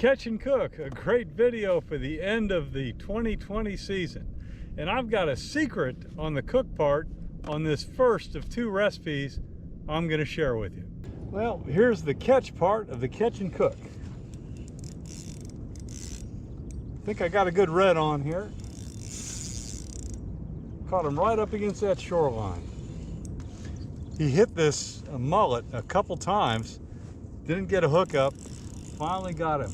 Catch and Cook, a great video for the end of the 2020 season. And I've got a secret on the cook part on this first of 2 recipes I'm going to share with you. Well, here's the catch part of the Catch and Cook. I think I got a good red on here. Caught him right up against that shoreline. He hit this mullet a couple times, didn't get a hookup, finally got him.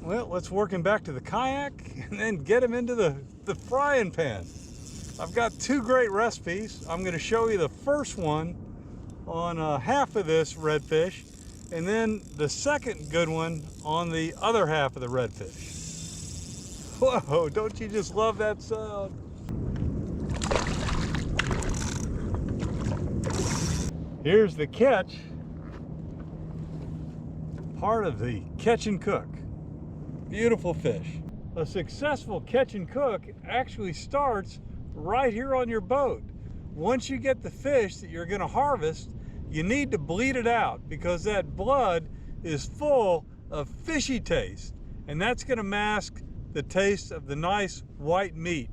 Well, let's work him back to the kayak and then get him into the frying pan. I've got 2 great recipes. I'm going to show you the first one on half of this redfish, and then the second good one on the other half of the redfish. Whoa, don't you just love that sound? Here's the catch, part of the Catch and Cook. Beautiful fish. A successful catch and cook actually starts right here on your boat. Once you get the fish that you're going to harvest, you need to bleed it out because that blood is full of fishy taste, and that's going to mask the taste of the nice white meat.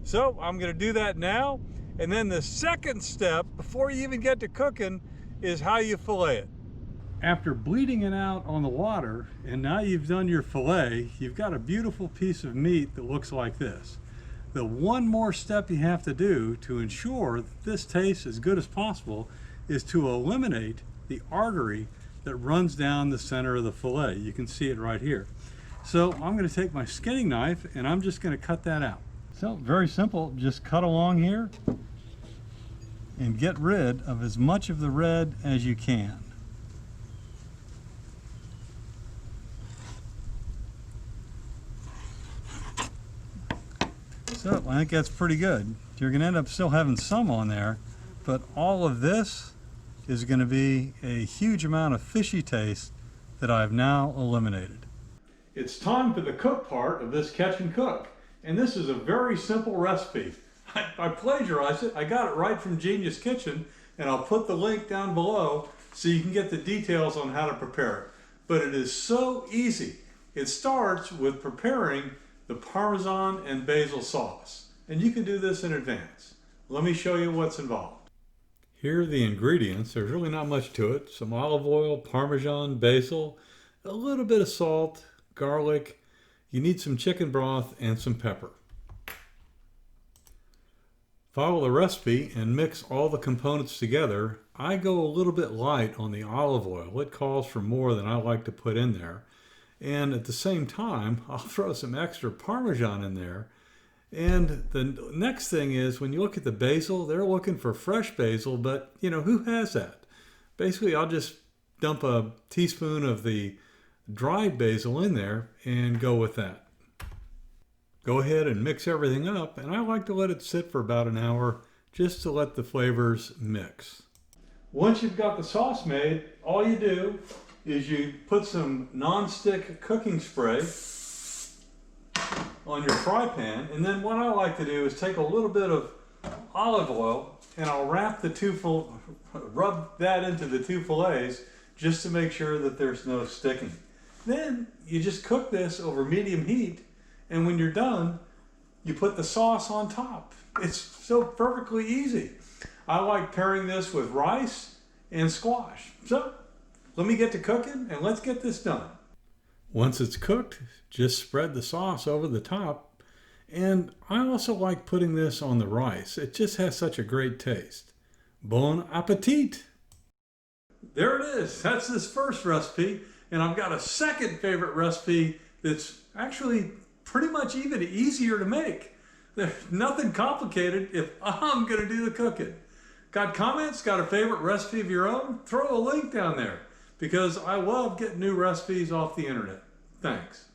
So I'm going to do that now, and then the second step before you even get to cooking is how you fillet it. After bleeding it out on the water, and now you've done your fillet, you've got a beautiful piece of meat that looks like this. The one more step you have to do to ensure that this tastes as good as possible is to eliminate the artery that runs down the center of the fillet. You can see it right here. So I'm going to take my skinning knife and I'm just going to cut that out. So very simple, just cut along here and get rid of as much of the red as you can. So I think that's pretty good. You're going to end up still having some on there, but all of this is going to be a huge amount of fishy taste that I've now eliminated. It's time for the cook part of this Catch and Cook. And this is a very simple recipe. I plagiarized it. I got it right from Genius Kitchen, and I'll put the link down below so you can get the details on how to prepare it. But it is so easy. It starts with preparing the Parmesan and Basil sauce. And you can do this in advance. Let me show you what's involved. Here are the ingredients. There's really not much to it. Some olive oil, Parmesan, basil, a little bit of salt, garlic. You need some chicken broth and some pepper. Follow the recipe and mix all the components together. I go a little bit light on the olive oil. It calls for more than I like to put in there. And at the same time, I'll throw some extra Parmesan in there. And the next thing is, when you look at the basil, they're looking for fresh basil, but you know, who has that? Basically, I'll just dump a teaspoon of the dried basil in there and go with that. Go ahead and mix everything up, and I like to let it sit for about an hour just to let the flavors mix. Once you've got the sauce made, all you do is you put some non-stick cooking spray on your fry pan, and then what I like to do is take a little bit of olive oil and I'll rub that into the 2 fillets just to make sure that there's no sticking. Then you just cook this over medium heat, and when you're done, you put the sauce on top. It's so perfectly easy. I like pairing this with rice and squash. So let me get to cooking and let's get this done. Once it's cooked, just spread the sauce over the top. And I also like putting this on the rice. It just has such a great taste. Bon appetit! There it is. That's this first recipe. And I've got a second favorite recipe that's actually pretty much even easier to make. There's nothing complicated if I'm going to do the cooking. Got comments? Got a favorite recipe of your own? Throw a link down there, because I love getting new recipes off the internet. Thanks.